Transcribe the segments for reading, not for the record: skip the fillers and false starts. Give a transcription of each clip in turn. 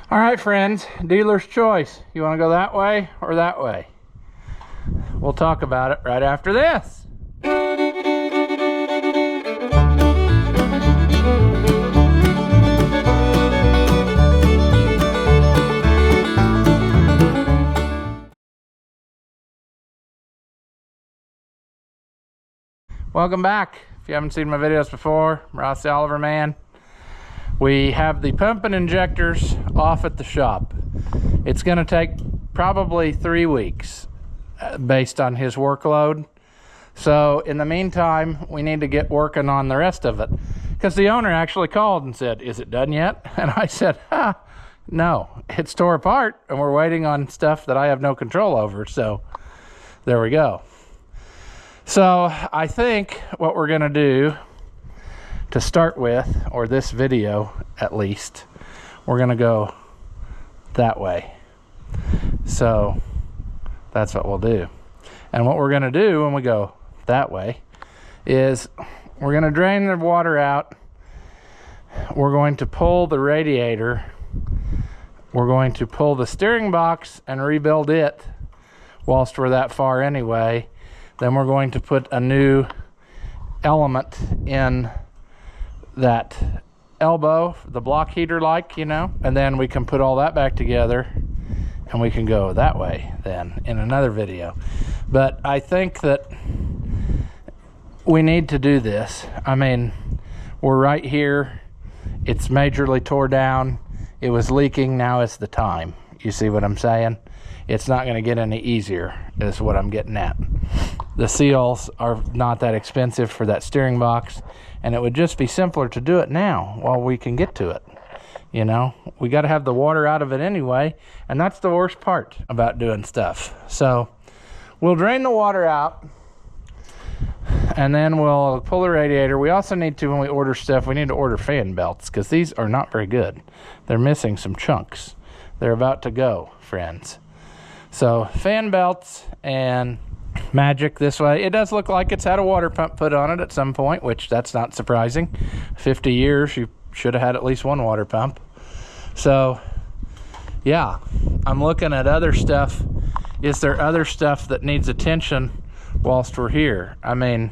All right, friends, dealer's choice. You want to go that way or that way? We'll talk about it right after this. Welcome back. If you haven't seen my videos before, Ross the Oliver Man. We have the pump and injectors off at the shop. It's going to take probably 3 weeks based on his workload. So in the meantime, we need to get working on the rest of it, because the owner actually called and said, "Is it done yet?" And I said, no, it's tore apart and we're waiting on stuff that I have no control over. So there we go. So I think what we're going to do to start with, or this video at least, we're going to go that way. So that's what we'll do. And what we're going to do when we go that way is we're going to drain the water out. We're going to pull the radiator. We're going to pull the steering box and rebuild it whilst we're that far anyway. Then we're going to put a new element in that elbow, the block heater like, you know, and then we can put all that back together and we can go that way then in another video. But I think that we need to do this. I mean, we're right here. It's majorly tore down. It was leaking. Now is the time. You see what I'm saying? It's not going to get any easier is what I'm getting at. The seals are not that expensive for that steering box, and it would just be simpler to do it now while we can get to it. You know, we got to have the water out of it anyway, and that's the worst part about doing stuff. So we'll drain the water out, and then we'll pull the radiator. We also need to, when we order stuff, we need to order fan belts, because these are not very good. They're missing some chunks. They're about to go, friends. So fan belts and magic this way. It does look like it's had a water pump put on it at some point, which that's not surprising. 50 years, you should have had at least one water pump. So yeah, I'm looking at other stuff. Is there other stuff that needs attention whilst we're here? I mean,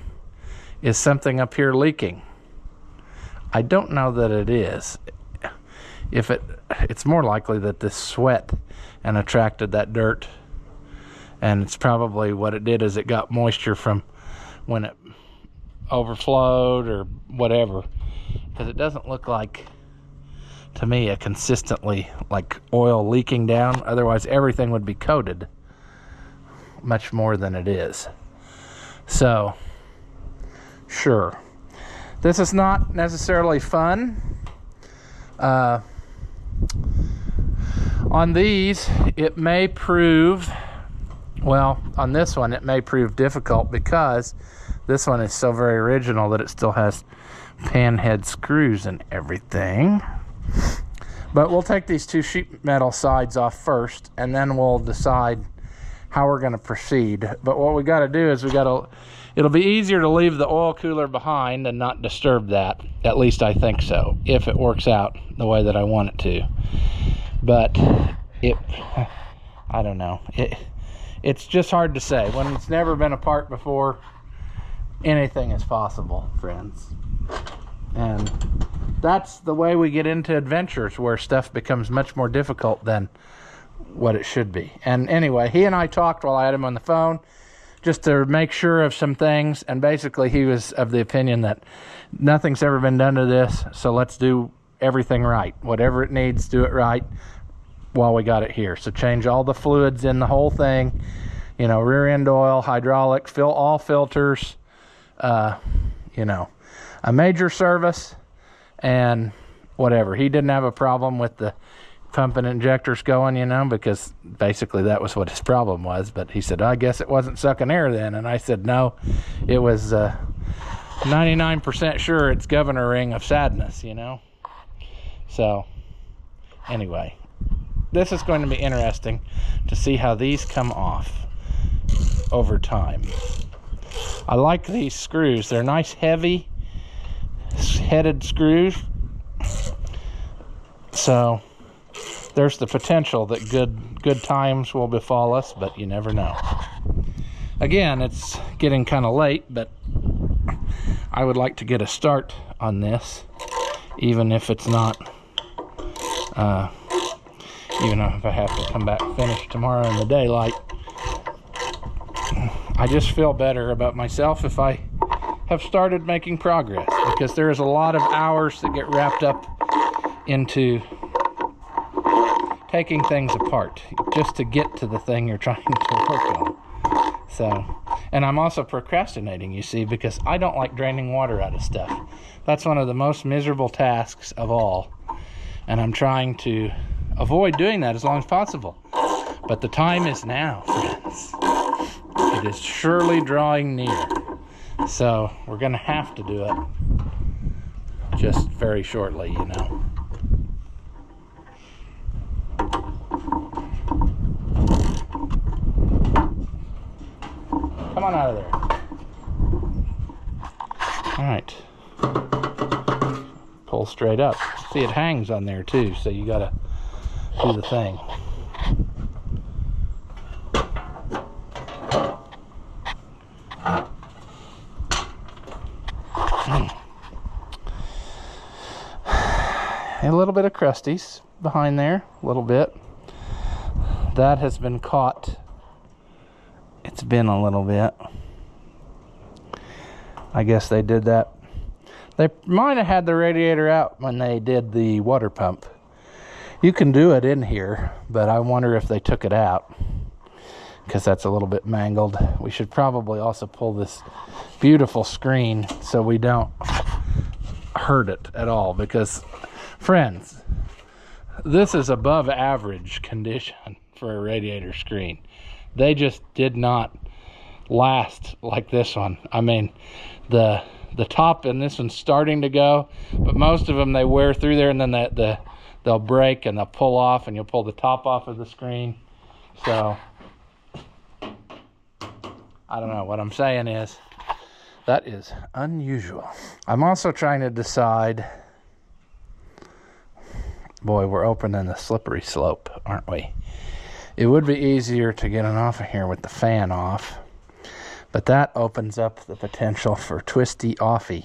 is something up here leaking? I don't know that it is. If it's more likely that this sweat and attracted that dirt, and it's probably what it did is it got moisture from when it overflowed or whatever, because it doesn't look like to me a consistently like oil leaking down. Otherwise everything would be coated much more than it is. So sure, this is not necessarily fun. On these, it may prove, well, on this one, it may prove difficult because this one is so very original that it still has panhead screws and everything. But we'll take these two sheet metal sides off first, and then we'll decide how we're going to proceed. But what we got to do is it'll be easier to leave the oil cooler behind and not disturb that. At least I think so, if it works out the way that I want it to. But I don't know. It's just hard to say. When it's never been apart before, anything is possible, friends. And that's the way we get into adventures, where stuff becomes much more difficult than what it should be. And anyway, he and I talked while I had him on the phone, just to make sure of some things, and basically he was of the opinion that nothing's ever been done to this, so let's do everything right. Whatever it needs, do it right while we got it here. So change all the fluids in the whole thing, you know, rear end oil, hydraulic, fill all filters, you know, a major service and whatever. He didn't have a problem with the pump and injectors going, you know, because basically that was what his problem was. But he said, I guess it wasn't sucking air then. And I said, no, it was 99% sure it's governor ring of sadness, you know. So anyway, this is going to be interesting to see how these come off over time. I like these screws. They're nice heavy headed screws. So there's the potential that good times will befall us, but you never know. Again, it's getting kind of late, but I would like to get a start on this, even if it's not, even if I have to come back and finish tomorrow in the daylight. I just feel better about myself if I have started making progress, because there is a lot of hours that get wrapped up into taking things apart just to get to the thing you're trying to work on. So, and I'm also procrastinating, you see, because I don't like draining water out of stuff. That's one of the most miserable tasks of all, and I'm trying to avoid doing that as long as possible. But the time is now, friends. It is surely drawing near. So we're gonna have to do it just very shortly, you know. Come on out of there. All right. Pull straight up. See, it hangs on there too, so you gotta do the thing. A little bit of crusties behind there, a little bit. That has been caught. It's been a little bit. I guess they did that. They might have had the radiator out when they did the water pump. You can do it in here, but I wonder if they took it out, because that's a little bit mangled. We should probably also pull this beautiful screen so we don't hurt it at all, because friends, this is above average condition for a radiator screen. They just did not last like this one. I mean, the top in this one's starting to go, but most of them, they wear through there, and then they'll break and they'll pull off, and you'll pull the top off of the screen. So I don't know. What I'm saying is that is unusual. I'm also trying to decide. Boy, we're opening the slippery slope, aren't we? It would be easier to get it off of here with the fan off, but that opens up the potential for twisty offy,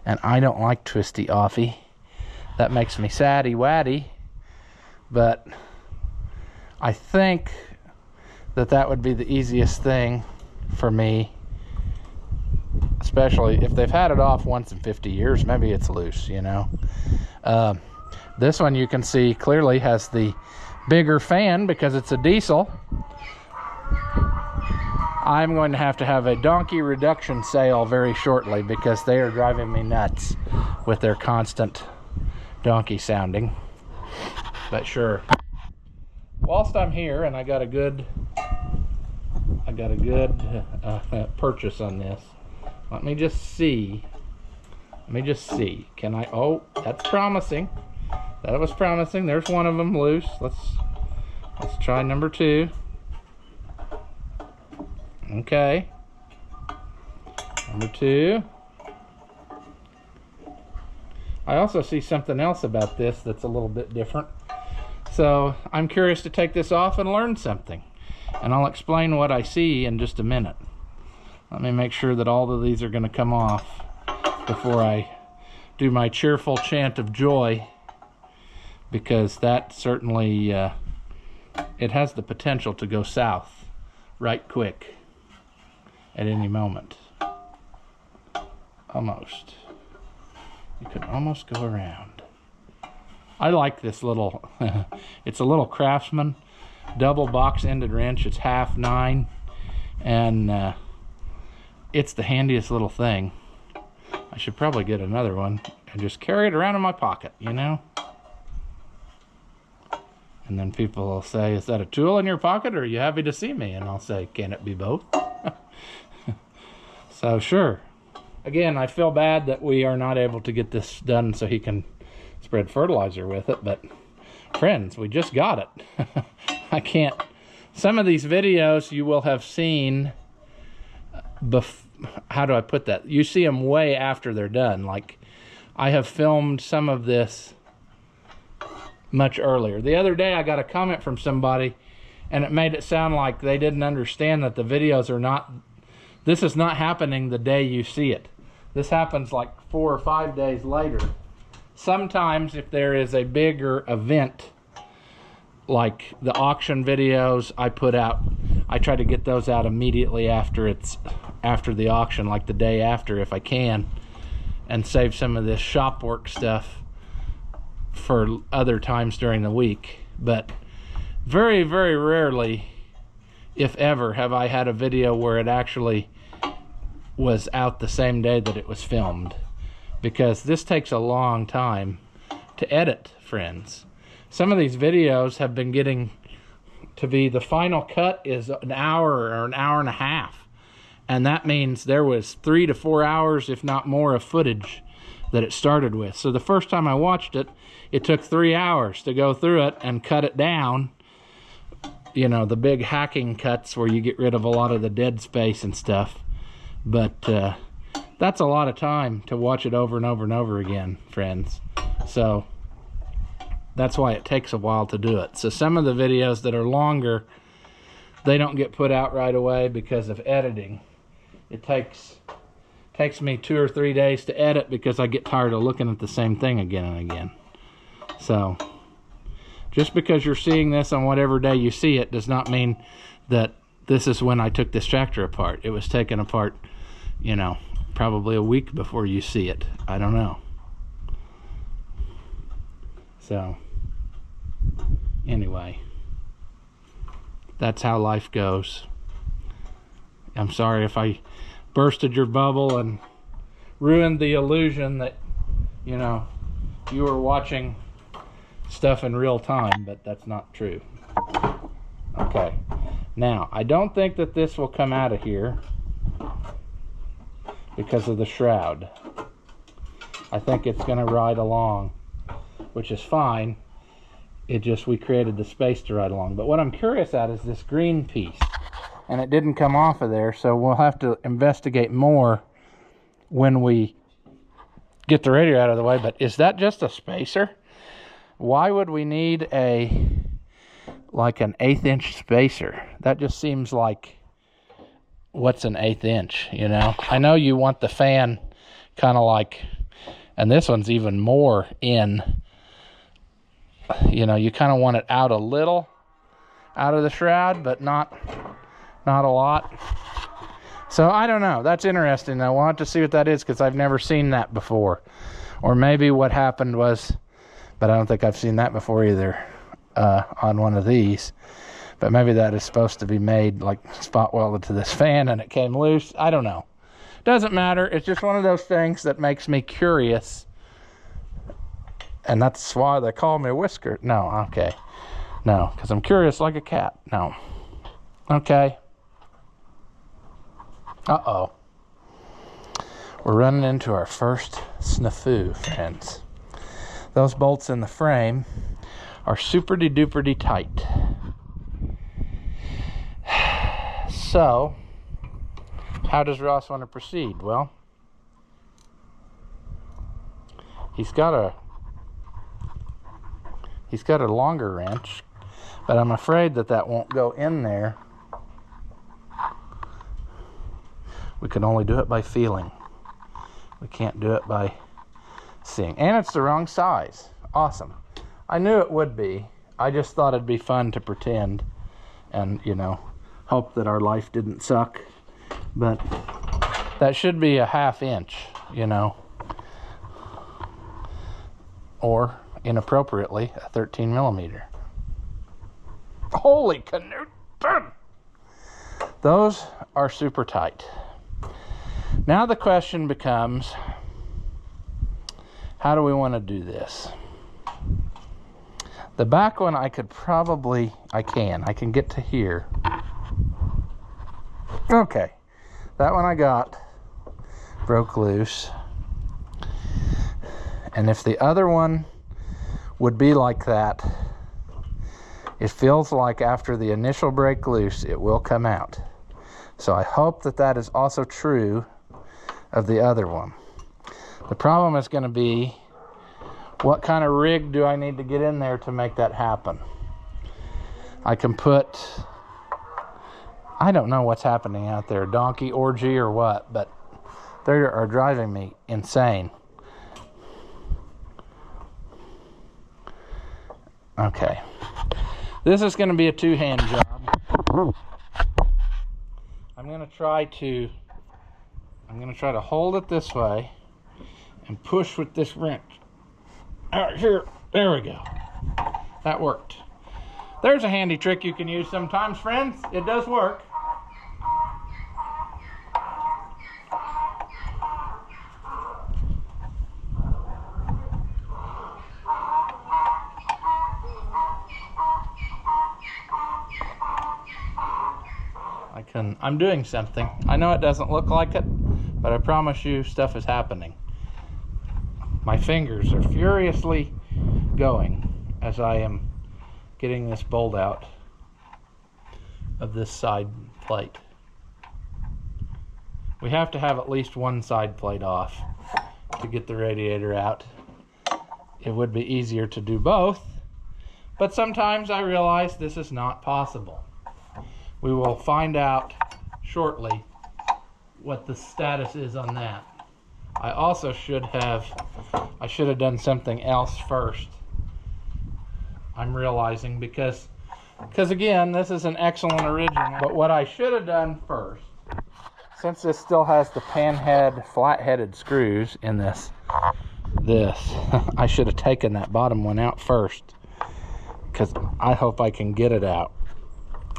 and I don't like twisty offy. That makes me saddy waddy, but I think that would be the easiest thing for me, especially if they've had it off once in 50 years. Maybe it's loose, you know. This one, you can see clearly, has the bigger fan because it's a diesel. I'm going to have a donkey reduction sale very shortly, because they are driving me nuts with their constant donkey sounding. But sure, whilst I'm here and I got a good purchase on this, let me just see. Can I? Oh, that's promising. That was promising. There's one of them loose. Let's try number 2. Okay. Number 2. I also see something else about this that's a little bit different. So I'm curious to take this off and learn something. And I'll explain what I see in just a minute. Let me make sure that all of these are going to come off before I do my cheerful chant of joy, because that certainly, it has the potential to go south right quick at any moment. Almost. You could almost go around. I like this little, it's a little Craftsman double box-ended wrench. It's 1/2 9, and it's the handiest little thing. I should probably get another one and just carry it around in my pocket, you know? And then people will say, is that a tool in your pocket, or are you happy to see me? And I'll say, can it be both? So sure. Again, I feel bad that we are not able to get this done so he can spread fertilizer with it, but friends, we just got it. I can't. Some of these videos you will have seen, how do I put that? You see them way after they're done. Like, I have filmed some of this much earlier. The other day I got a comment from somebody and it made it sound like they didn't understand that the videos are not, this is not happening the day you see it. This happens like 4 or 5 days later. Sometimes if there is a bigger event, like the auction videos I put out, I try to get those out immediately after the auction, like the day after if I can, and save some of this shop work stuff for other times during the week. But very, very rarely, if ever, have I had a video where it actually was out the same day that it was filmed, because this takes a long time to edit, friends. Some of these videos have been getting to be, the final cut is an hour or an hour and a half, and that means there was 3 to 4 hours, if not more, of footage that it started with. So the first time I watched it, it took 3 hours to go through it and cut it down, you know, the big hacking cuts where you get rid of a lot of the dead space and stuff. But that's a lot of time to watch it over and over and over again, friends. So that's why it takes a while to do it. So some of the videos that are longer, they don't get put out right away because of editing. It takes me 2 or 3 days to edit because I get tired of looking at the same thing again and again. So just because you're seeing this on whatever day you see it does not mean that this is when I took this tractor apart. It was taken apart, you know, probably a week before you see it. I don't know. So anyway, that's how life goes. I'm sorry if I bursted your bubble and ruined the illusion that, you know, you were watching stuff in real time, but that's not true. Okay, now I don't think that this will come out of here because of the shroud. I think it's going to ride along, which is fine. It just, we created the space to ride along. But what I'm curious at is this green piece, and it didn't come off of there, so we'll have to investigate more when we get the radiator out of the way. But is that just a spacer? Why would we need like an 1/8 inch spacer? That just seems like, what's an 1/8 inch, you know? I know you want the fan kind of like, and this one's even more in, you know, you kind of want it out a little out of the shroud, but not a lot. So I don't know. That's interesting though. We'll have to see what that is, because I've never seen that before. Or maybe what happened was, but I don't think I've seen that before either on one of these. But maybe that is supposed to be made like spot welded to this fan and it came loose. I don't know. Doesn't matter. It's just one of those things that makes me curious. And that's why they call me Whisker. No, okay. No, because I'm curious like a cat. No. Okay. Uh-oh. We're running into our first snafu, friends. Those bolts in the frame are super-de-duper-de tight. So, how does Ross want to proceed? Well, he's got a longer wrench, but I'm afraid that won't go in there. We can only do it by feeling. We can't do it by seeing. And it's the wrong size. Awesome. I knew it would be. I just thought it'd be fun to pretend and, you know, hope that our life didn't suck. But that should be a 1/2 inch, you know. Or, inappropriately, a 13 millimeter. Holy canoe! Those are super tight. Now the question becomes, how do we want to do this? The back one I can get to here. Okay, that one I got broke loose. And if the other one would be like that, it feels like after the initial break loose, it will come out. So I hope that is also true of the other one. The problem is going to be What kind of rig do I need to get in there to make that happen? I can put, I don't know what's happening out there, donkey orgy or what, but they are driving me insane. Okay. This is going to be a two-hand job. I'm going to try to hold it this way and push with this wrench. All right, here, there we go. That worked. There's a handy trick you can use sometimes, friends. It does work. I'm doing something. I know it doesn't look like it, but I promise you stuff is happening. My fingers are furiously going as I am getting this bolt out of this side plate. We have to have at least one side plate off to get the radiator out. It would be easier to do both, but sometimes I realize this is not possible. We will find out shortly what the status is on that. I also should have done something else first. I'm realizing because again, this is an excellent original, but what I should have done first, since this still has the flat-headed screws in this, I should have taken that bottom one out first, because I hope I can get it out.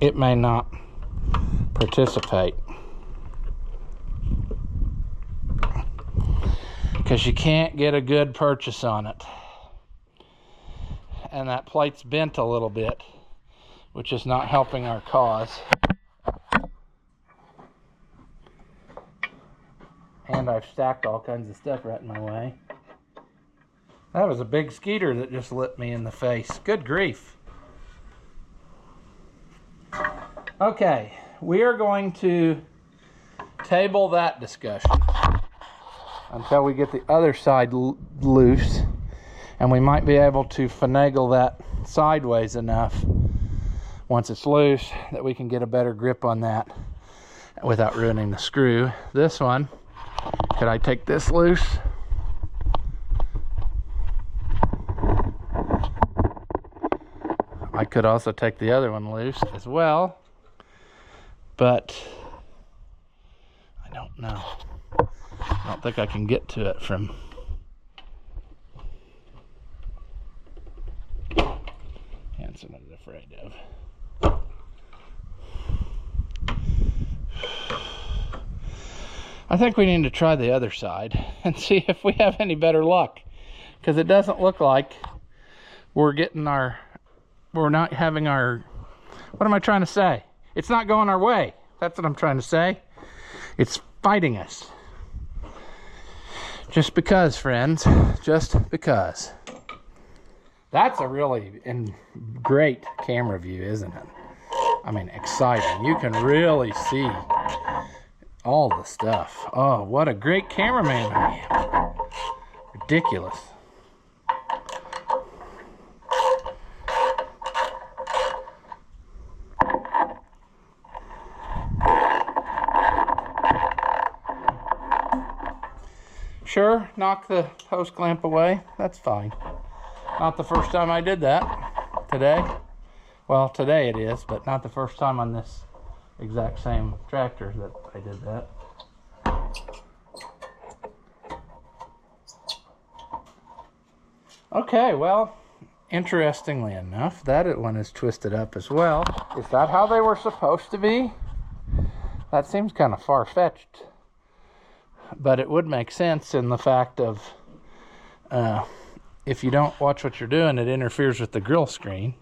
It may not participate because you can't get a good purchase on it, and that plate's bent a little bit, which is not helping our cause. And I've stacked all kinds of stuff right in my way. That was a big skeeter that just lit me in the face. Good grief. Okay, we are going to table that discussion until we get the other side loose, and we might be able to finagle that sideways enough once it's loose that we can get a better grip on that without ruining the screw. This one, could I take this loose? I could also take the other one loose as well, but I don't know. I don't think I can get to it from Hanson is afraid of. I think we need to try the other side and see if we have any better luck, because it doesn't look like we're not having our, what am I trying to say? It's not going our way. That's what I'm trying to say. It's fighting us. Just because, friends, just because. That's a really great camera view, isn't it? I mean, exciting. You can really see all the stuff. Oh, what a great cameraman I am. Ridiculous. Sure, knock the hose clamp away. That's fine. Not the first time I did that today. Well, today it is, but not the first time on this exact same tractor that I did that. Okay, well, interestingly enough, that one is twisted up as well. Is that how they were supposed to be? That seems kind of far-fetched. But it would make sense in the fact of if you don't watch what you're doing, it interferes with the grill screen.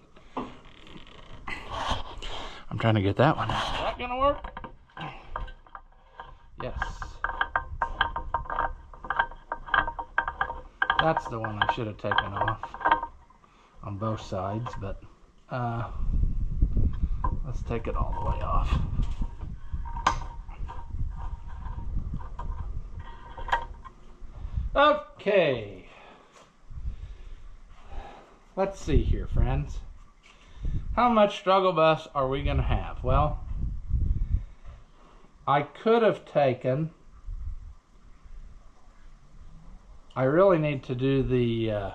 I'm trying to get that one out. Is that gonna work? Yes. That's the one I should have taken off on both sides, but let's take it all the way off. Okay. let's see here, friends. How much struggle bus are we going to have? Well, I could have taken... I really need to do the...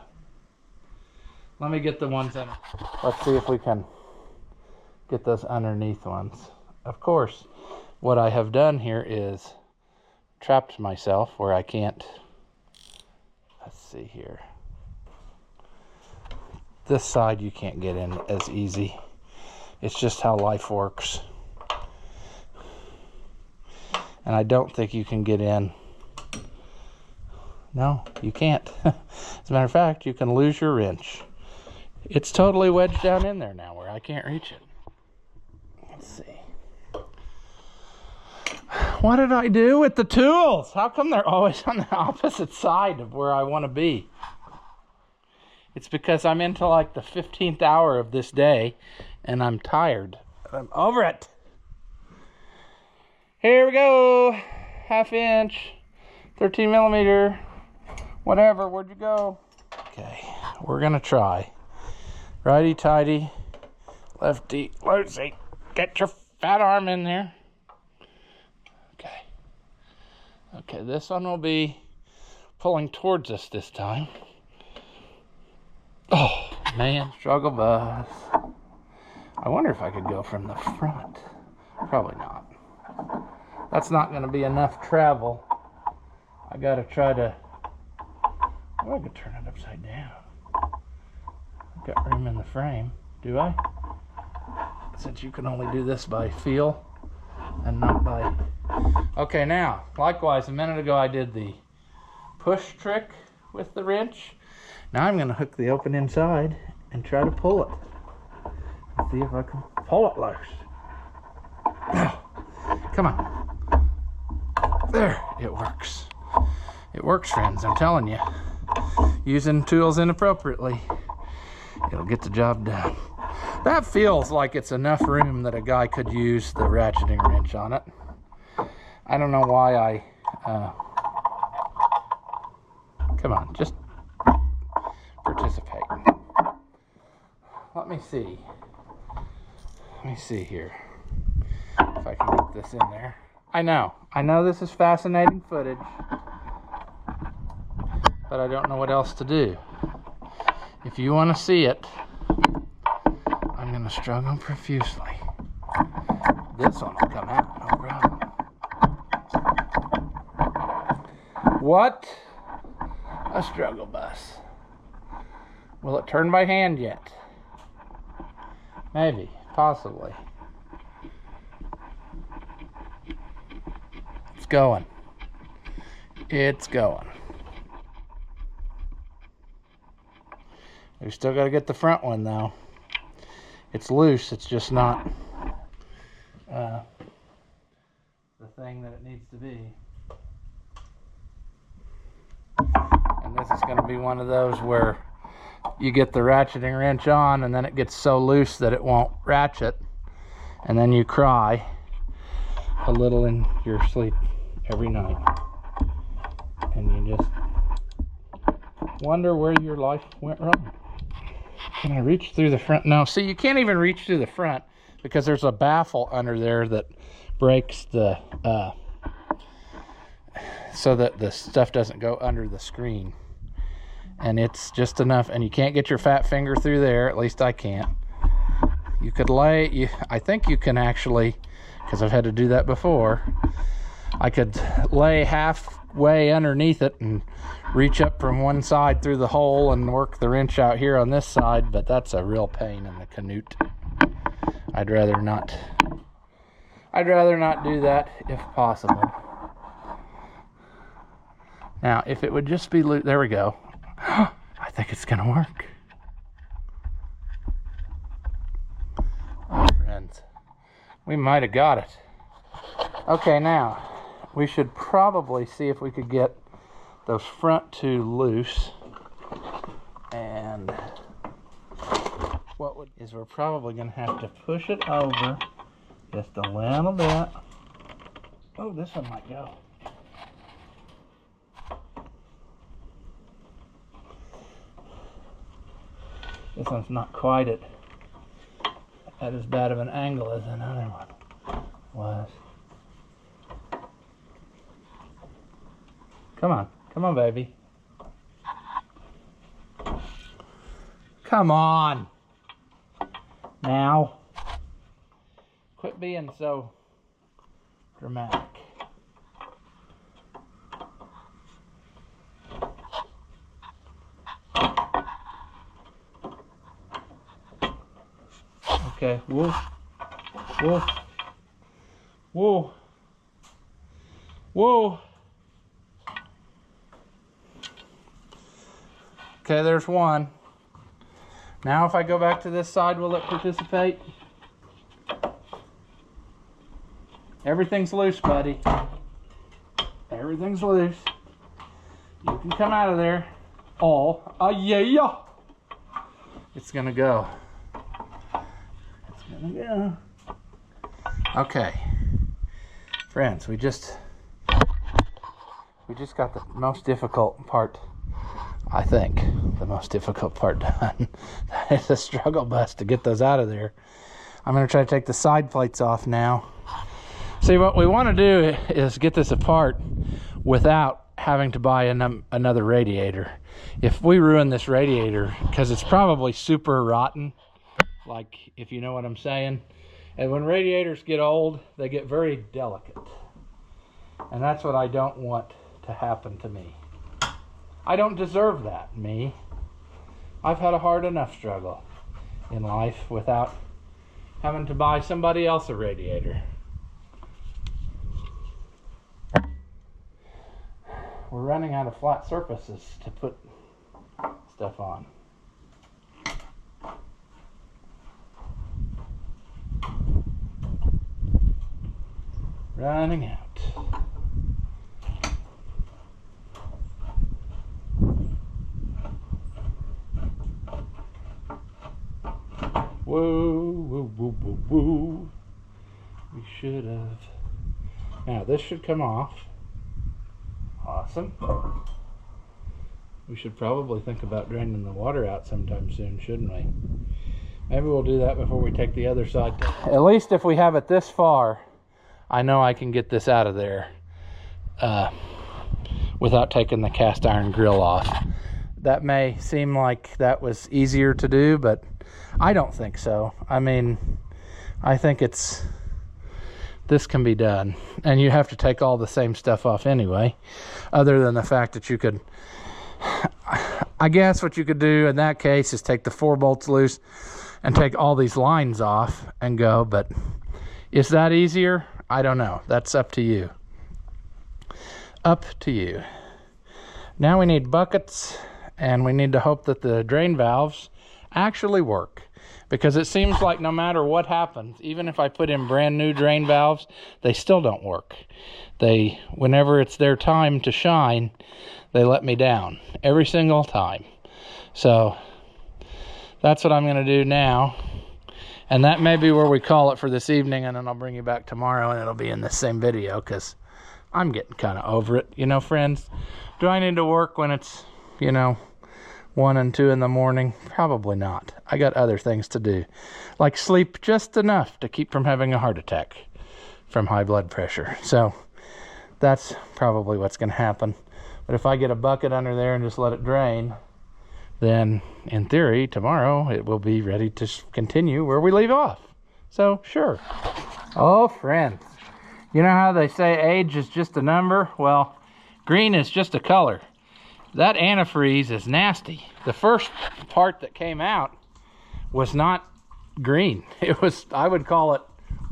let me get the ones in. Let's see if we can get those underneath ones. Of course, what I have done here is trapped myself where I can't... Let's see here. This side you can't get in as easy. It's just how life works. And I don't think you can get in. No, you can't. As a matter of fact, you can lose your wrench. It's totally wedged down in there now where I can't reach it. Let's see. What did I do with the tools? How come they're always on the opposite side of where I want to be? It's because I'm into like the 15th hour of this day and I'm tired. I'm over it. Here we go. 1/2 inch, 13 millimeter, whatever. Where'd you go? Okay, we're gonna try. Righty tighty, lefty loosey. Get your fat arm in there. Okay. Okay, this one will be pulling towards us this time. Oh, man, struggle bus. I wonder if I could go from the front. Probably not. That's not going to be enough travel. I got to try to... Oh, I could turn it upside down. I've got room in the frame. Do I? Since you can only do this by feel and not by... Okay, now, likewise, a minute ago I did the push trick with the wrench. Now I'm going to hook the open inside and try to pull it. Let's see if I can pull it loose. Come on. There, it works. It works, friends, I'm telling you. Using tools inappropriately, it'll get the job done. That feels like it's enough room that a guy could use the ratcheting wrench on it. I don't know why I... Come on, just participate. Let me see. Let me see here. If I can get this in there. I know this is fascinating footage, but I don't know what else to do. If you want to see it, I'm going to struggle profusely. This one will come out, no problem. What a struggle bus. Will it turn by hand yet? Maybe, possibly. It's going. It's going. We still got to get the front one though. It's loose, it's just not the thing that it needs to be. And this is going to be one of those where you get the ratcheting wrench on and then it gets so loose that it won't ratchet, and then you cry a little in your sleep every night, and you just wonder where your life went wrong. Can I reach through the front? No, see, you can't even reach through the front because there's a baffle under there that breaks the so that the stuff doesn't go under the screen. And it's just enough, and you can't get your fat finger through there. At least I can't. You could lay, I think you can actually, because I've had to do that before, I could lay halfway underneath it and reach up from one side through the hole and work the wrench out here on this side, but that's a real pain in the canute. I'd rather not do that if possible. Now, if it would just be loose, there we go. I think it's gonna work. Oh, friends, we might have got it. Okay, now we should probably see if we could get those front two loose. And what is we're probably gonna have to push it over just a little bit. Oh, this one might go. This one's not quite at as bad of an angle as another one was. Come on, baby. Come on. Now, quit being so dramatic. Okay, whoa, whoa, whoa, whoa. Okay, there's one. Now if I go back to this side, will it participate? Everything's loose, buddy. Everything's loose. You can come out of there. Oh, yeah. It's gonna go. Yeah. Okay, friends, we just got the most difficult part, I think, the most difficult part done. That is a struggle bus to get those out of there. I'm going to try to take the side plates off now. See, what we want to do is get this apart without having to buy another radiator. If we ruin this radiator, because it's probably super rotten, like, if you know what I'm saying. And when radiators get old, they get very delicate. And that's what I don't want to happen to me. I don't deserve that, me. I've had a hard enough struggle in life without having to buy somebody else a radiator. We're running out of flat surfaces to put stuff on. Running out. Whoa, whoa, whoa, whoa, whoa. We should have. Now this should come off. Awesome. We should probably think about draining the water out sometime soon, shouldn't we? Maybe we'll do that before we take the other side. At least if we have it this far, I know I can get this out of there without taking the cast iron grill off. That may seem like that was easier to do, but I don't think so. I mean, I think this can be done. And you have to take all the same stuff off anyway, other than the fact that you could, I guess what you could do in that case is take the 4 bolts loose and take all these lines off and go, but is that easier? I don't know. That's up to you. Up to you. Now we need buckets, and we need to hope that the drain valves actually work, because it seems like no matter what happens, even if I put in brand new drain valves, they still don't work. Whenever it's their time to shine, they let me down every single time. So that's what I'm going to do now. And that may be where we call it for this evening, and then I'll bring you back tomorrow and it'll be in the same video, because I'm getting kind of over it. You know, friends, do I need to work when it's, 1 and 2 in the morning? Probably not. I got other things to do, like sleep just enough to keep from having a heart attack from high blood pressure. So that's probably what's going to happen. But if I get a bucket under there and just let it drain, then in theory tomorrow it will be ready to continue where we leave off. So sure. Oh, friends, you know how they say age is just a number? Well, green is just a color. That antifreeze is nasty. The first part that came out was not green. It was, I would call it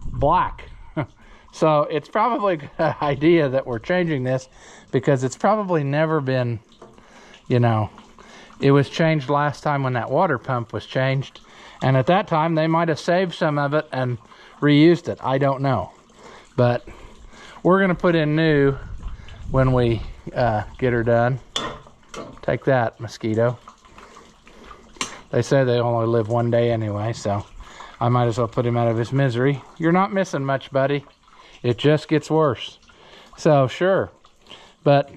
black. So it's probably a good idea that we're changing this, because it's probably never been, it was changed last time when that water pump was changed. And at that time, they might have saved some of it and reused it. I don't know. But we're going to put in new when we get her done. Take that, mosquito. They say they only live 1 day anyway, so I might as well put him out of his misery. You're not missing much, buddy. It just gets worse. So, sure. But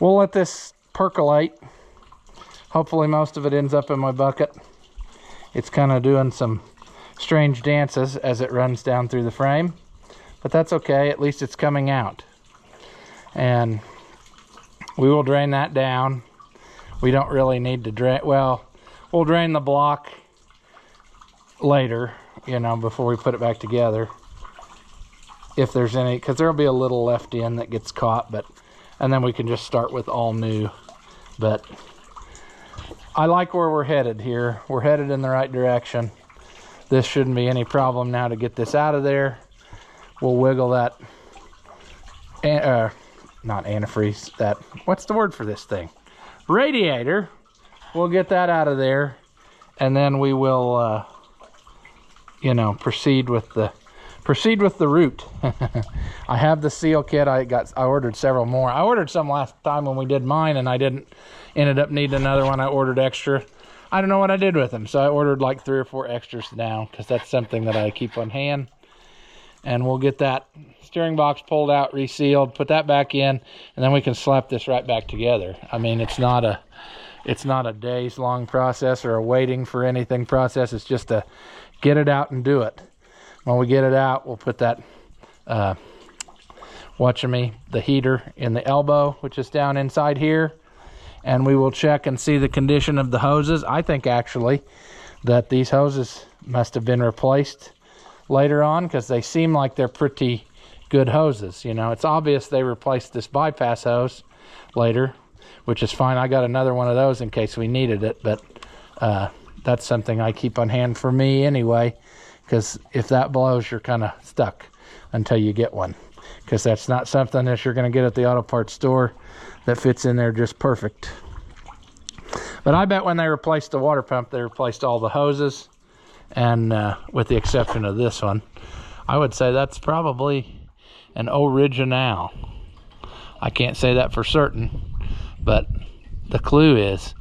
we'll let this percolate Hopefully most of it ends up in my bucket. It's kind of doing some strange dances as it runs down through the frame, but that's okay. At least it's coming out. And we will drain that down. We don't really need to drain, well, we'll drain the block later, you know, before we put it back together. If there's any, because there'll be a little left in that gets caught, but, and then we can just start with all new. But I like where we're headed here. We're headed in the right direction. This shouldn't be any problem now to get this out of there. We'll wiggle that, not antifreeze, that, what's the word for this thing? Radiator. We'll get that out of there, and then we will, you know, proceed with the root. I have the seal kit. I ordered several more. I ordered some last time when we did mine, and I ended up needing another one. I ordered extra. I don't know what I did with them, so I ordered like 3 or 4 extras now, because that's something that I keep on hand. And we'll get that steering box pulled out, resealed, put that back in, and then we can slap this right back together. I mean, it's not a days long process or a waiting for anything process. It's just a get it out and do it. When we get it out, we'll put that the heater in the elbow, which is down inside here, and we will check and see the condition of the hoses. I think actually that these hoses must have been replaced later on, because they seem like they're pretty good hoses. You know, it's obvious they replaced this bypass hose later, which is fine. I got another one of those in case we needed it, but that's something I keep on hand for me anyway, because if that blows, you're kind of stuck until you get one, because that's not something that you're going to get at the auto parts store that fits in there just perfect. But I bet when they replaced the water pump, they replaced all the hoses, and with the exception of this one, I would say that's probably an original. I can't say that for certain, but the clue is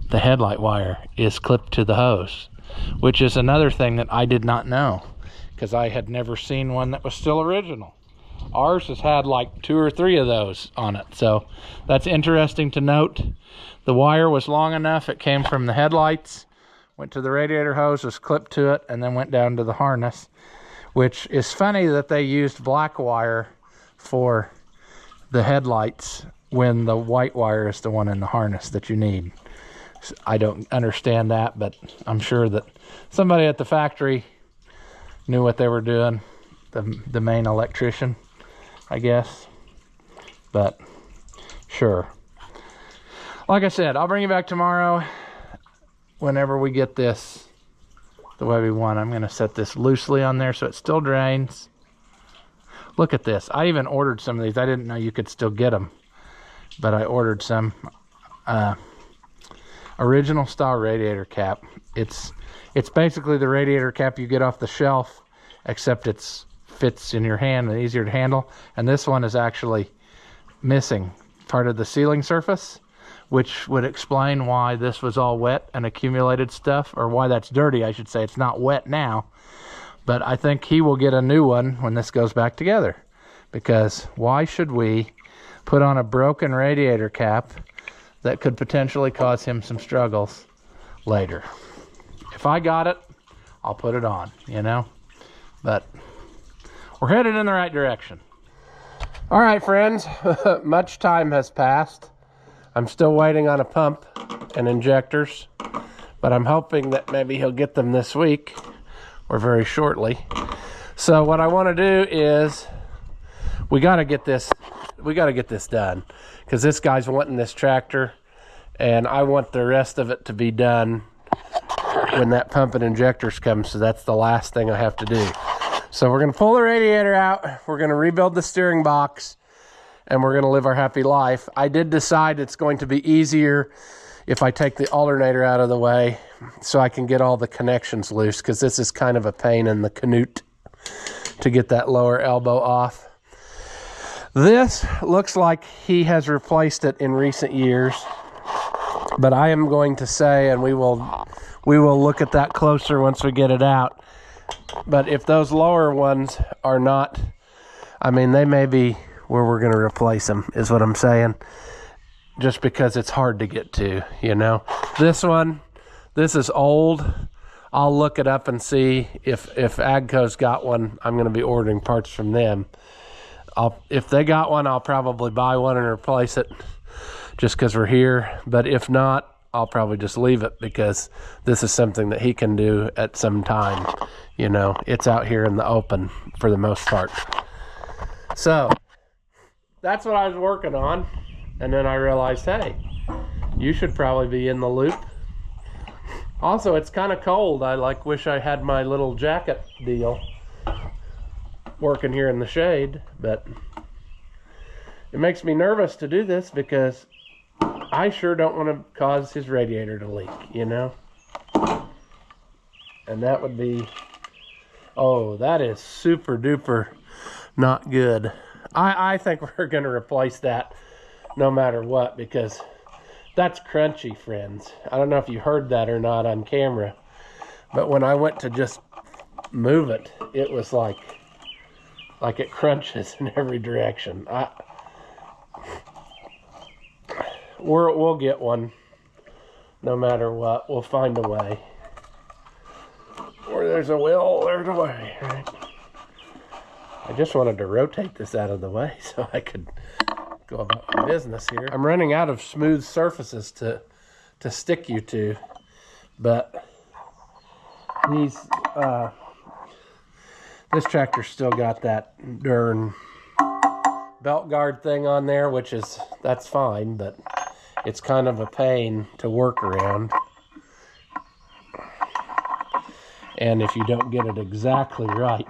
the headlight wire is clipped to the hose, which is another thing that I did not know, because I had never seen one that was still original. Ours has had like 2 or 3 of those on it, so that's interesting to note. The wire was long enough, it came from the headlights, went to the radiator hose, was clipped to it, and then went down to the harness, which is funny that they used black wire for the headlights when the white wire is the one in the harness that you need. I don't understand that, but I'm sure that somebody at the factory knew what they were doing, the main electrician, I guess. But sure. Like I said, I'll bring you back tomorrow whenever we get this the way we want. I'm going to set this loosely on there so it still drains. Look at this. I even ordered some of these. I didn't know you could still get them, but I ordered some original style radiator cap. It's basically the radiator cap you get off the shelf, except it fits in your hand and easier to handle. And this one is actually missing part of the sealing surface, which would explain why this was all wet and accumulated stuff, or why that's dirty, I should say. It's not wet now, but I think he will get a new one when this goes back together, because why should we put on a broken radiator cap that could potentially cause him some struggles later? If I got it, I'll put it on, you know. But we're headed in the right direction. All right, friends, much time has passed. I'm still waiting on a pump and injectors, but I'm hoping that maybe he'll get them this week or very shortly. So what I want to do is we got to get this done, because this guy's wanting this tractor, and I want the rest of it to be done when that pump and injectors come. So that's the last thing I have to do. So we're going to pull the radiator out, we're going to rebuild the steering box, and we're going to live our happy life. I did decide it's going to be easier if I take the alternator out of the way so I can get all the connections loose, because this is kind of a pain in the canute to get that lower elbow off. This looks like he has replaced it in recent years, but I am going to say, and we will look at that closer once we get it out, but if those lower ones are not, I mean, they may be where we're going to replace them, is what I'm saying. just because it's hard to get to, you know. This is old. I'll look it up and see if Agco's got one. I'm going to be ordering parts from them. If they got one, I'll probably buy one and replace it just because we're here. But if not, I'll probably just leave it because this is something that he can do at some time. You know, it's out here in the open for the most part. So that's what I was working on. And then I realized, hey, you should probably be in the loop. Also, it's kind of cold. I wish I had my little jacket deal working here in the shade, but it makes me nervous to do this because I sure don't want to cause his radiator to leak, you know? And that would be, oh, that is super duper not good. I think we're going to replace that no matter what, because that's crunchy, friends. I don't know if you heard that or not on camera, but when I went to just move it, it was like it crunches in every direction. We'll get one no matter what. We'll find a way. Where there's a will, there's a way, right? I just wanted to rotate this out of the way so I could go about my business here. I'm running out of smooth surfaces to stick you to, but these this tractor's still got that darn belt guard thing on there, that's fine, but it's kind of a pain to work around. And if you don't get it exactly right,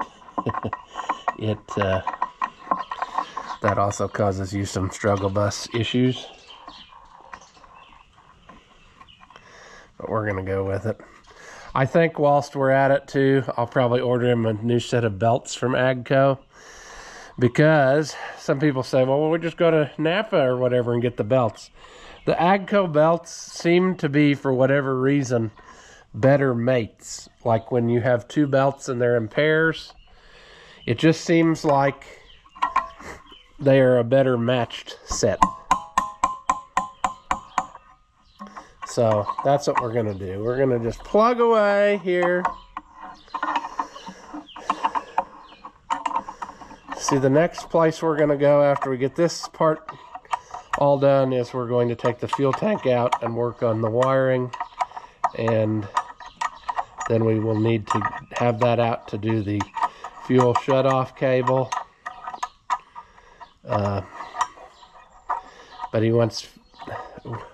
that also causes you some struggle bus issues. But we're gonna go with it. I think whilst we're at it too, I'll probably order him a new set of belts from Agco, because some people say, well, we'll just go to Napa or whatever and get the belts. The Agco belts seem to be, for whatever reason, better mates. Like when you have two belts and they're in pairs, it just seems like they are a better matched set. So that's what we're gonna do. We're gonna just plug away here. See, the next place we're gonna go after we get this part all done is we're going to take the fuel tank out and work on the wiring, and then we will need to have that out to do the fuel shutoff cable. But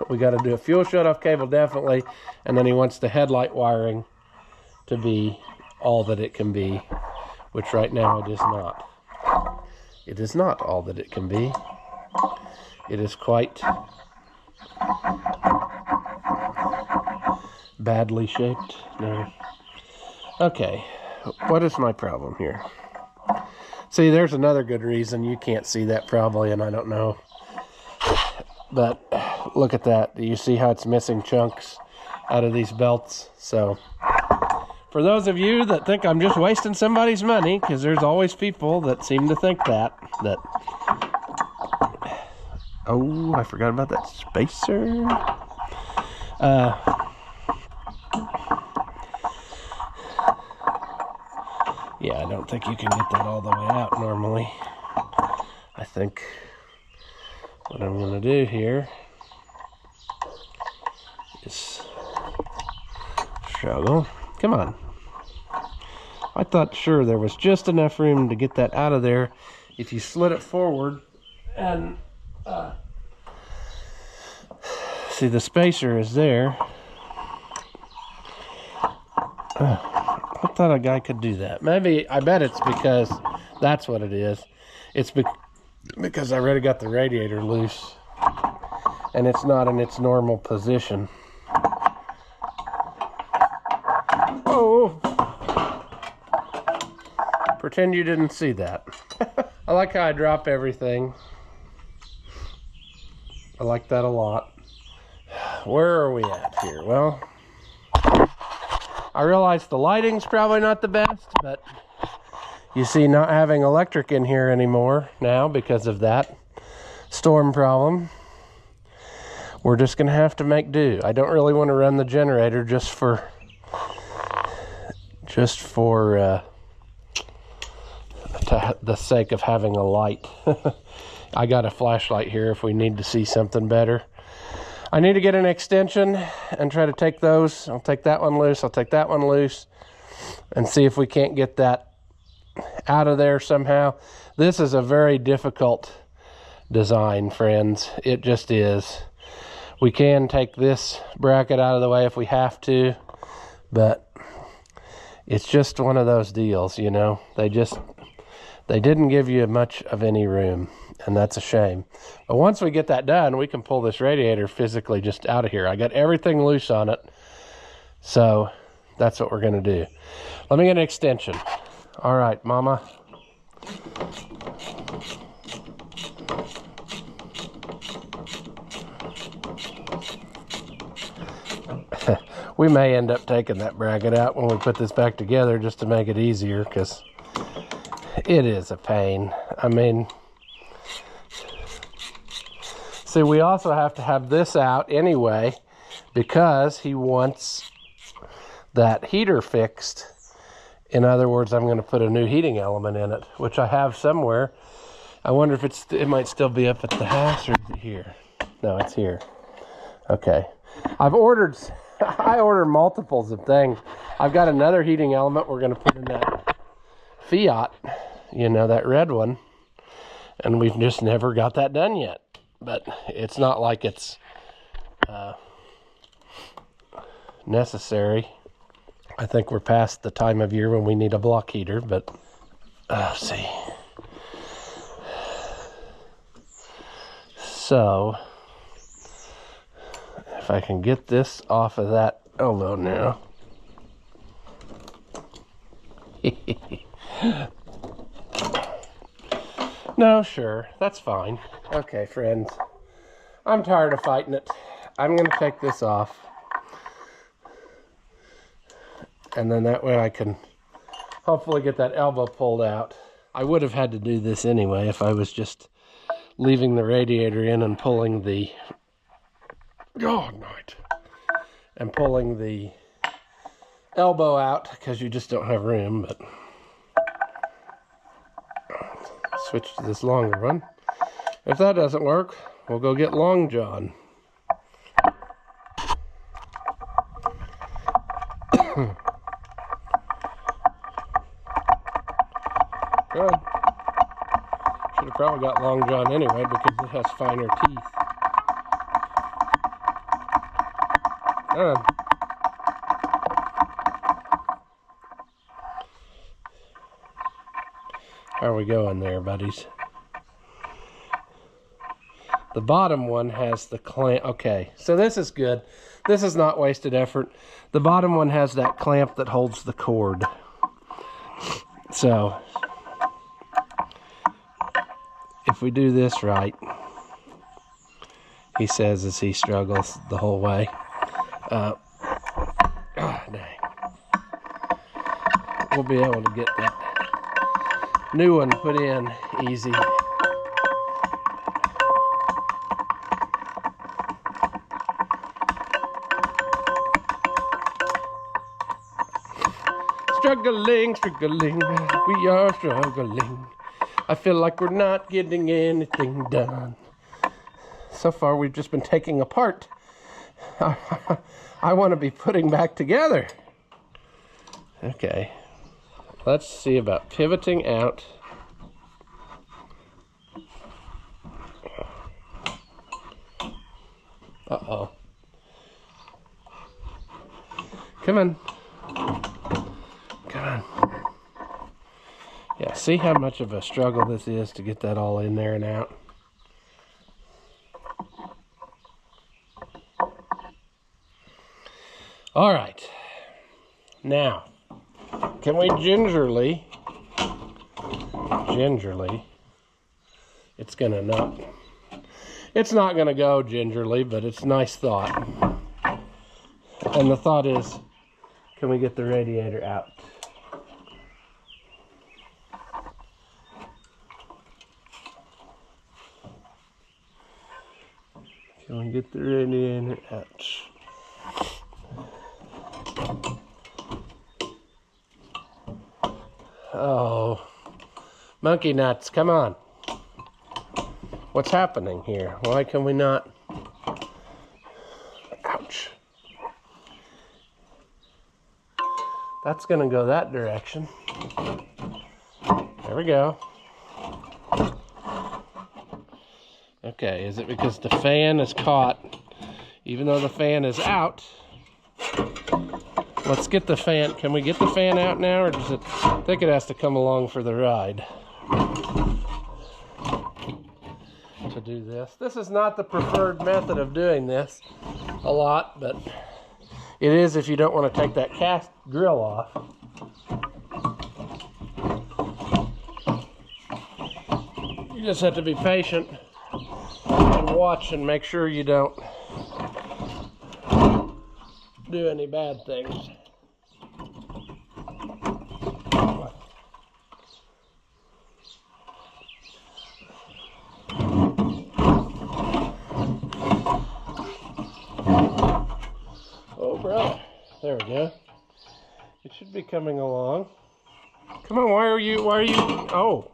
we got to do a fuel shutoff cable definitely, and then he wants the headlight wiring to be all that it can be, which right now it is not. It is not all that it can be. It is quite badly shaped. No. Okay, what is my problem here? See, there's another good reason you can't see that probably, and I don't know. But look at that. Do you see how it's missing chunks out of these belts? So for those of you that think I'm just wasting somebody's money, because there's always people that seem to think that. Oh, I forgot about that spacer. Yeah, I don't think you can get that all the way out normally. I think what I'm going to do here is struggle. Come on. I thought sure there was just enough room to get that out of there if you slid it forward. And see, the spacer is there. I thought a guy could do that. Maybe, I bet it's because that's what it is. It's because I already got the radiator loose and it's not in its normal position. Oh! Pretend you didn't see that. I like how I drop everything. I like that a lot. Where are we at here? Well, I realize the lighting's probably not the best, but you see, not having electric in here anymore now because of that storm problem. we're just gonna have to make do. I don't really want to run the generator just for the sake of having a light. I got a flashlight here if we need to see something better. I need to get an extension and try to take those. I'll take that one loose, I'll take that one loose, and see if we can't get that out of there somehow. This is a very difficult design, friends. It just is. We can take this bracket out of the way if we have to, but it's just one of those deals, you know. They didn't give you much of any room, and that's a shame. But once we get that done, we can pull this radiator physically just out of here. I got everything loose on it, so that's what we're gonna do. Let me get an extension. All right, Mama. We may end up taking that bracket out when we put this back together just to make it easier, because it is a pain. I mean, see, we also have to have this out anyway because he wants that heater fixed. In other words, I'm going to put a new heating element in it, which I have somewhere. I wonder if it might still be up at the house, or is it here? No, it's here. Okay. I ordered multiples of things. I've got another heating element we're going to put in that Fiat, you know, that red one. And we've just never got that done yet. But it's not like it's necessary. I think we're past the time of year when we need a block heater, but let's see. So, if I can get this off of that elbow now. No, sure, that's fine. Okay, friends, I'm tired of fighting it. I'm going to take this off. And then that way I can hopefully get that elbow pulled out. I would have had to do this anyway if I was just leaving the radiator in and pulling the and pulling the elbow out, because you just don't have room. But switch to this longer one. If that doesn't work, we'll go get Long John. Good. Should have probably got Long John anyway because it has finer teeth. Good. How are we going there, buddies? The bottom one has the clamp. Okay, so this is good. This is not wasted effort. The bottom one has that clamp that holds the cord. So if we do this right, he says as he struggles the whole way. Dang. We'll be able to get that new one put in easy. Struggling, struggling, we are struggling. I feel like we're not getting anything done. So far, we've just been taking apart. I want to be putting back together. Okay. Let's see about pivoting out. Uh-oh. Come on. Come on. Yeah, see how much of a struggle this is to get that all in there and out? All right. Now, can we gingerly, it's not gonna go gingerly, but it's a nice thought. And the thought is, can we get the radiator out? Can we get the radiator out? Oh, monkey nuts, come on. What's happening here? Why can we not? Ouch. That's gonna go that direction. There we go. Okay, is it because the fan is caught? Even though the fan is out, let's get the fan. Can we get the fan out now, or does it? I think it has to come along for the ride to do this. This is not the preferred method of doing this a lot, but it is if you don't want to take that cast grill off. You just have to be patient and watch and make sure you don't do any bad things. Oh, brother. There we go. It should be coming along. Come on, why are you, oh.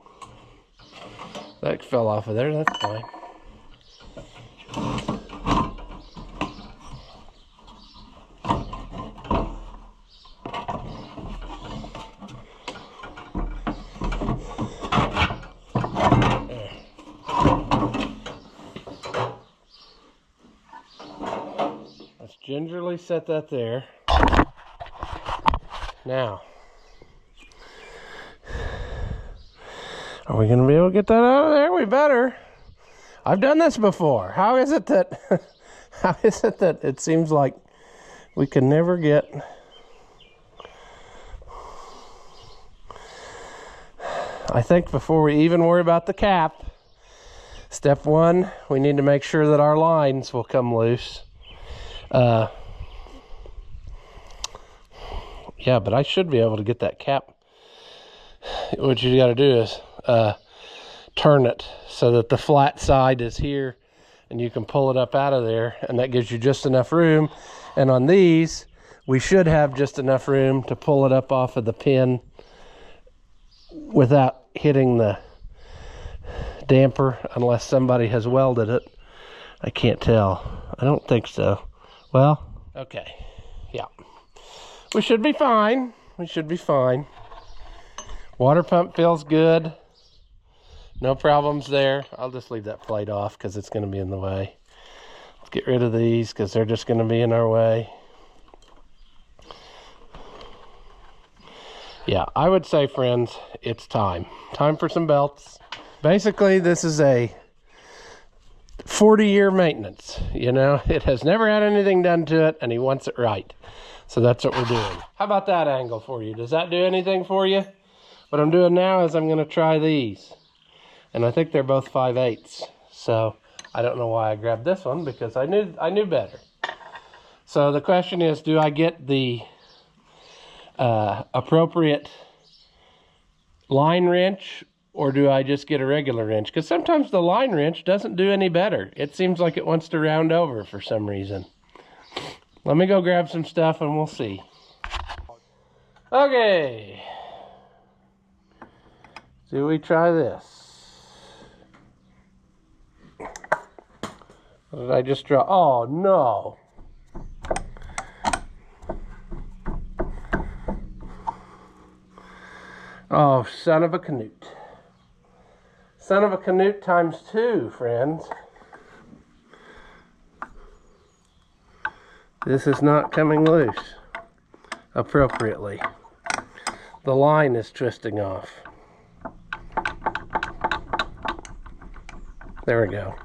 That fell off of there, that's fine. There. Let's gingerly set that there. Now, are we going to be able to get that out of there? We better. I've done this before. How is it that it seems like we can never get I think before we even worry about the cap, step one, we need to make sure that our lines will come loose. Yeah, but I should be able to get that cap. What you got to do is turn it so that the flat side is here and you can pull it up out of there, and that gives you just enough room. And on these, we should have just enough room to pull it up off of the pin without hitting the damper, unless somebody has welded it. I can't tell. I don't think so. Well, okay. Yeah. We should be fine. We should be fine. Water pump feels good. No problems there. I'll just leave that plate off because it's going to be in the way. Let's get rid of these because they're just going to be in our way. Yeah, I would say, friends, it's time. Time for some belts. Basically, this is a 40-year maintenance. You know, it has never had anything done to it, and he wants it right. So that's what we're doing. How about that angle for you? Does that do anything for you? What I'm doing now is I'm going to try these. And I think they're both 5/8. So I don't know why I grabbed this one, because I knew better. So the question is, do I get the appropriate line wrench, or do I just get a regular wrench? Because sometimes the line wrench doesn't do any better. It seems like it wants to round over for some reason. Let me go grab some stuff and we'll see. Okay. Do we try this? What did I just draw? Oh, no. Oh, son of a canute. Son of a canute times 2, friends. This is not coming loose appropriately. The line is twisting off. There we go.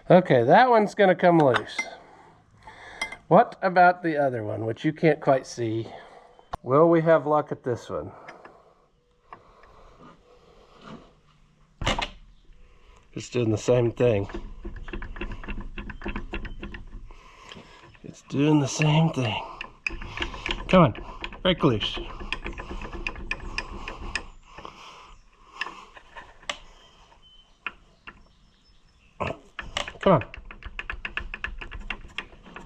Okay, that one's going to come loose. What about the other one, which you can't quite see? Will we have luck at this one? It's doing the same thing. It's doing the same thing. Come on, break loose. Come on.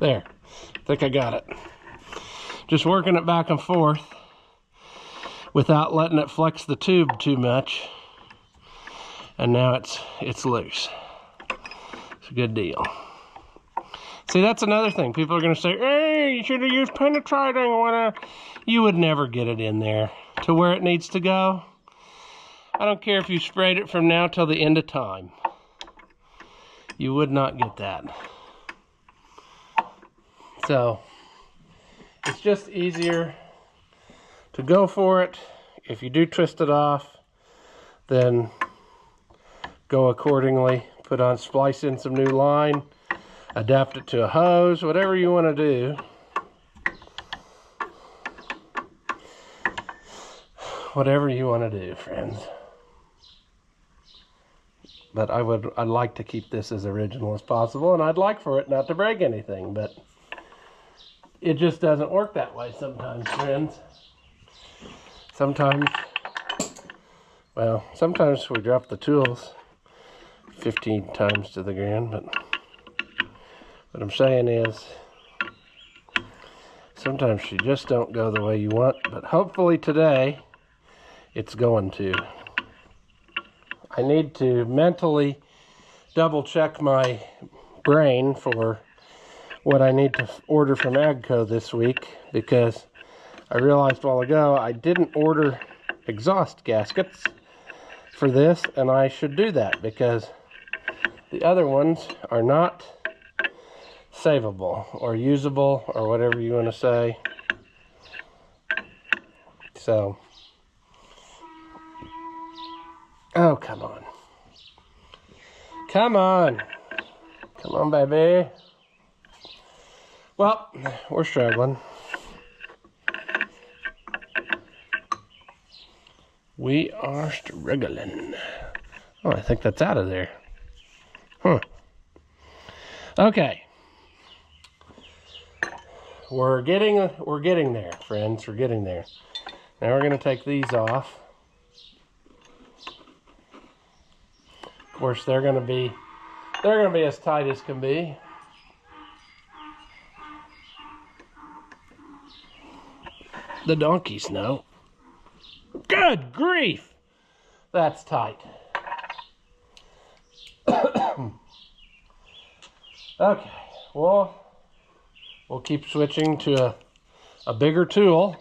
There. I think I got it. Just working it back and forth without letting it flex the tube too much. And now it's loose. It's a good deal. See, that's another thing. People are going to say, hey, you should have used penetrating or whatever. You would never get it in there to where it needs to go. I don't care if you sprayed it from now till the end of time. You would not get that. So, it's just easier to go for it. If you do twist it off, then go accordingly. Put on, splice in some new line, adapt it to a hose, whatever you want to do. Whatever you want to do, friends. But I'd like to keep this as original as possible, and I'd like for it not to break anything, but it just doesn't work that way sometimes, friends. Sometimes we drop the tools 15 times to the ground, but what I'm saying is sometimes you just don't go the way you want, but hopefully today it's going to. I need to mentally double check my brain for what I need to order from AGCO this week, because I realized a while ago I didn't order exhaust gaskets for this, and I should do that because the other ones are not savable or usable or whatever you want to say. So, oh, come on. Come on. Come on, baby. Well, we're struggling. We are struggling. Oh, I think that's out of there. Huh. Okay. We're getting there, friends. We're getting there. Now we're going to take these off. Of course, they're going to be as tight as can be. The donkeys know. Good grief! That's tight. Okay, well, we'll keep switching to a bigger tool.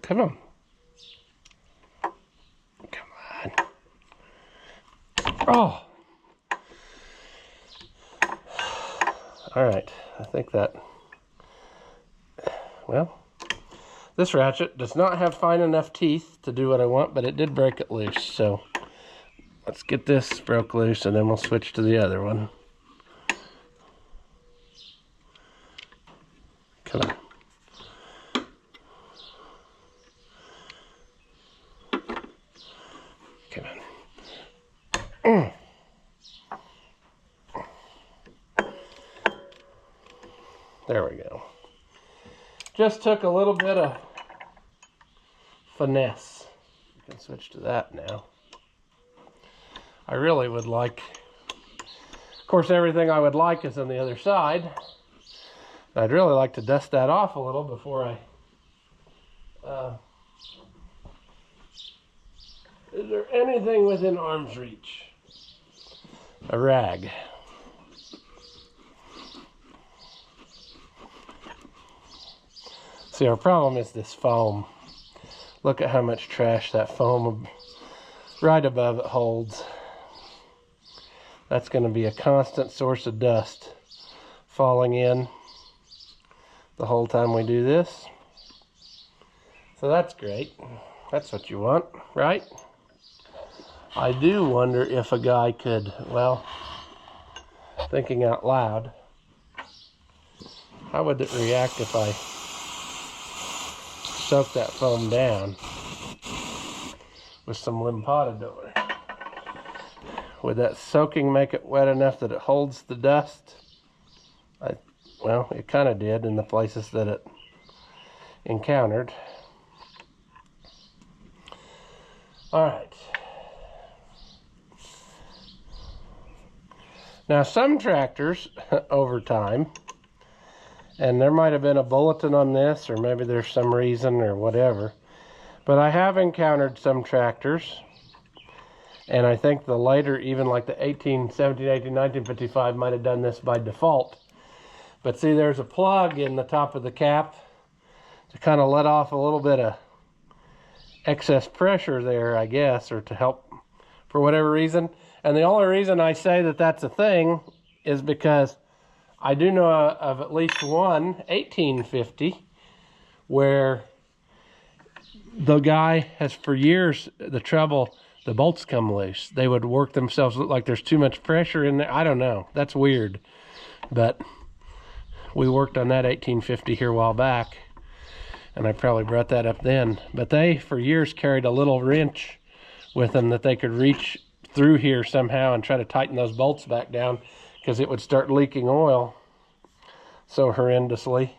Come on. Come on. Oh! All right, I think that... Well, this ratchet does not have fine enough teeth to do what I want, but it did break it loose. So let's get this broke loose and then we'll switch to the other one. Come on. Come on. There we go. Just took a little bit of finesse. You can switch to that now. I really would like, of course, everything I would like is on the other side. I'd really like to dust that off a little before I... is there anything within arm's reach? A rag. See, our problem is this foam. Look at how much trash that foam right above it holds. That's going to be a constant source of dust falling in the whole time we do this. So that's great. That's what you want, right? I do wonder if a guy could, well, thinking out loud, how would it react if I soak that foam down with some limpadador. Would that soaking make it wet enough that it holds the dust? Well, it kind of did in the places that it encountered. All right. Now, some tractors over time, and there might have been a bulletin on this, or maybe there's some reason or whatever, but I have encountered some tractors, and I think the later, even like the 1955 might have done this by default. But see, there's a plug in the top of the cap to kind of let off a little bit of excess pressure there, I guess, or to help for whatever reason. And the only reason I say that that's a thing is because I do know of at least one 1850 where the guy has for years the trouble, the bolts come loose. They would work themselves, look like there's too much pressure in there. I don't know. That's weird. But we worked on that 1850 here a while back, and I probably brought that up then. But they, for years, carried a little wrench with them that they could reach through here somehow and try to tighten those bolts back down, because it would start leaking oil so horrendously.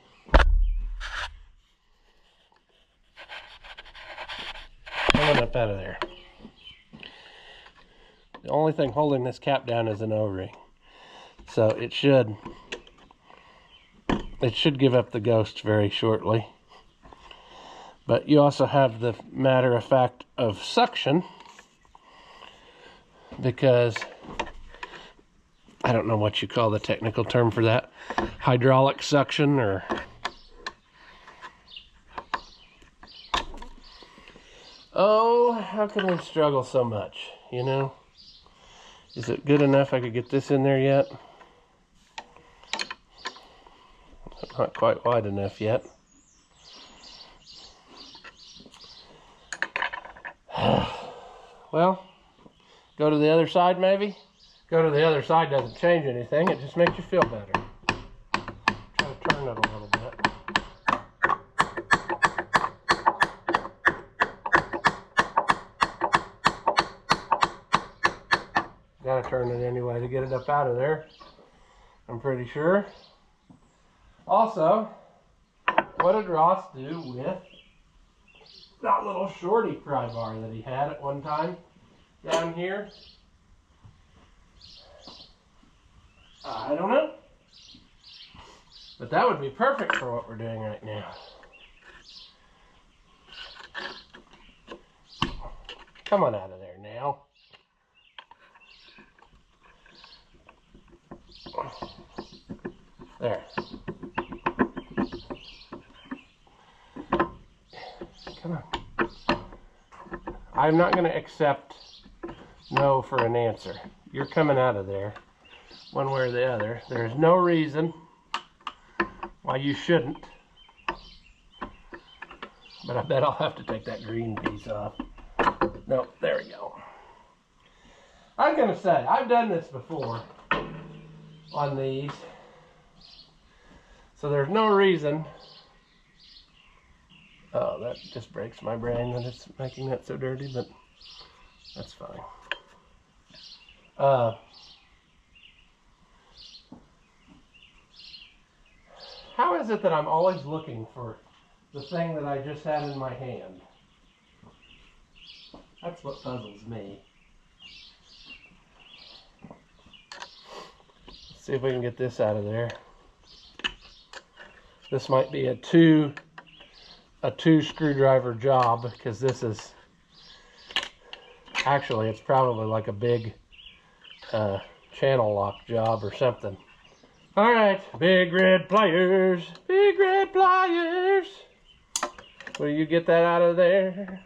Coming up out of there. The only thing holding this cap down is an O-ring. So it should give up the ghost very shortly. But you also have the matter of fact of suction, because I don't know what you call the technical term for that. Hydraulic suction, or oh, how can we struggle so much, you know? Is it good enough I could get this in there yet? Not quite wide enough yet. Well, go to the other side maybe? Go to the other side doesn't change anything, it just makes you feel better. Try to turn it a little bit. Gotta turn it anyway to get it up out of there, I'm pretty sure. Also, what did Ross do with that little shorty pry bar that he had at one time down here? I don't know. But that would be perfect for what we're doing right now. Come on out of there now. There. Come on. I'm not going to accept no for an answer. You're coming out of there one way or the other. There's no reason why you shouldn't. But I bet I'll have to take that green piece off. No, there we go. I'm going to say, I've done this before on these. So there's no reason. Oh, that just breaks my brain that it's making that so dirty, but that's fine. How is it that I'm always looking for the thing that I just had in my hand? That's what puzzles me. Let's see if we can get this out of there. This might be a two screwdriver job, because this is actually, it's probably like a big channel lock job or something. All right, big red pliers, big red pliers. Will you get that out of there?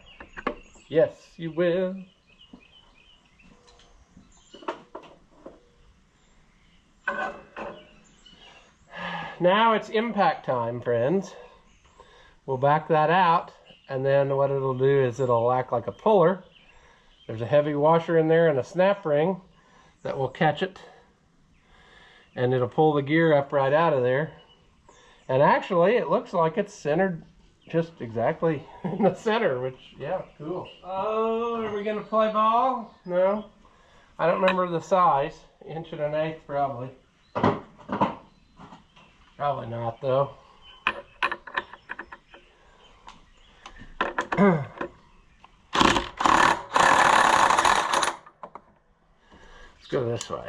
Yes, you will. Now it's impact time, friends. We'll back that out, and then what it'll do is it'll act like a puller. There's a heavy washer in there and a snap ring that will catch it, and it'll pull the gear up right out of there. And actually, it looks like it's centered just exactly in the center, which, yeah, cool. Oh, are we gonna play ball? No? I don't remember the size. 1 1/8 probably. Probably not, though. Let's go this way.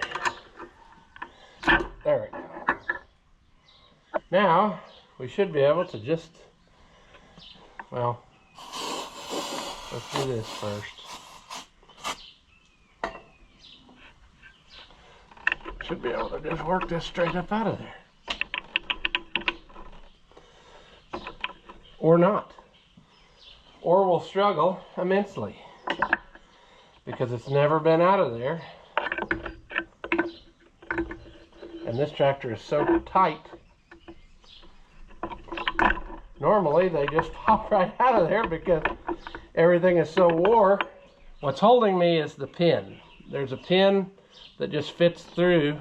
There we go. Now, we should be able to just, well, let's do this first. Should be able to just work this straight up out of there. Or not. Or we'll struggle immensely because it's never been out of there. And this tractor is so tight. Normally they just pop right out of there because everything is so wore. What's holding me is the pin. There's a pin that just fits through.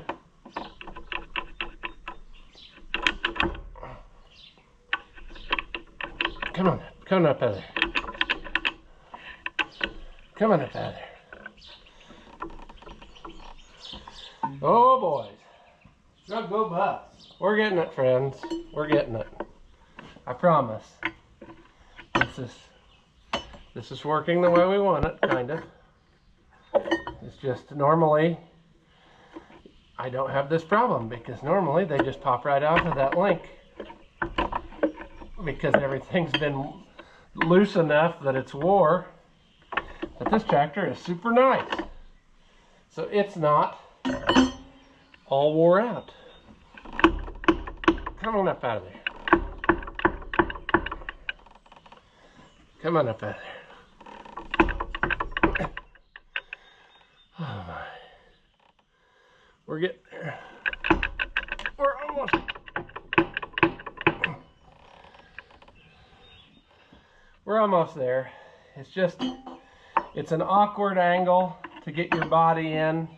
Come on up out of there. Come on up out of there. Oh boys. Go bus. We're getting it, friends. We're getting it. I promise. This is working the way we want it, kind of. It's just normally I don't have this problem because normally they just pop right out of that link because everything's been loose enough that it's wore. But this tractor is super nice, so it's not all wore out. Come on up out of there. Come on up out of there. Oh my. We're getting there. We're almost there. It's an awkward angle to get your body in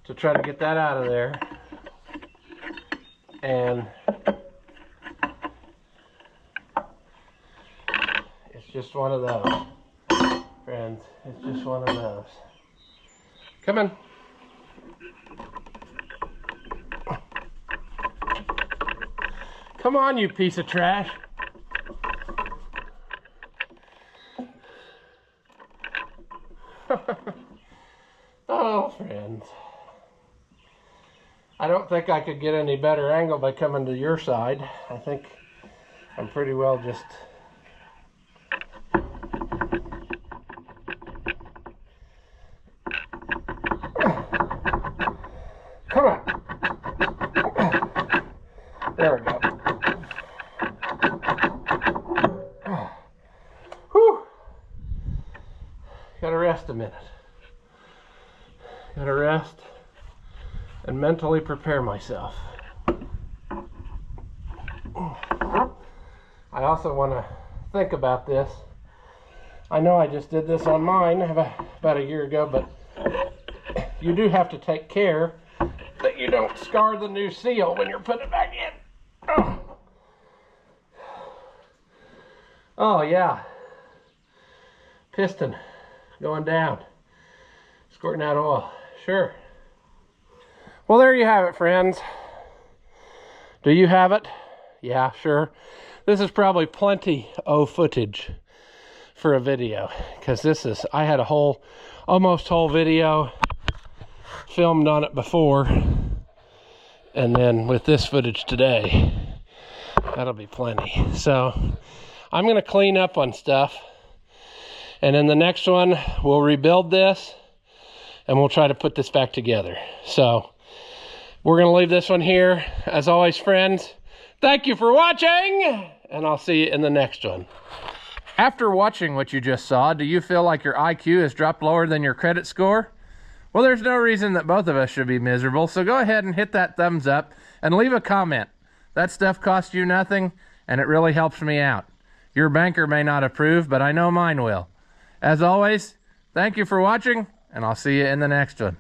to try to get that out of there. And it's just one of those, friends. It's just one of those. Come on. Come on, you piece of trash. Oh, friends. I don't think I could get any better angle by coming to your side. I think I'm pretty well just... Come on. There we go. Whew. Gotta rest a minute. Gotta rest and mentally prepare myself. I also want to think about this. I know I just did this on mine about a year ago, but you do have to take care that you don't scar the new seal when you're putting it back in. Oh yeah. Piston going down. Squirting out oil. Sure. Well, there you have it, friends. Do you have it? Yeah, sure. This is probably plenty of footage for a video, because I had a almost whole video filmed on it before, and then with this footage today, that'll be plenty. So I'm going to clean up on stuff, and in the next one, we'll rebuild this, and we'll try to put this back together. So we're going to leave this one here. As always, friends, thank you for watching, and I'll see you in the next one. After watching what you just saw, do you feel like your IQ has dropped lower than your credit score? Well, there's no reason that both of us should be miserable, so go ahead and hit that thumbs up and leave a comment. That stuff costs you nothing, and it really helps me out. Your banker may not approve, but I know mine will. As always, thank you for watching, and I'll see you in the next one.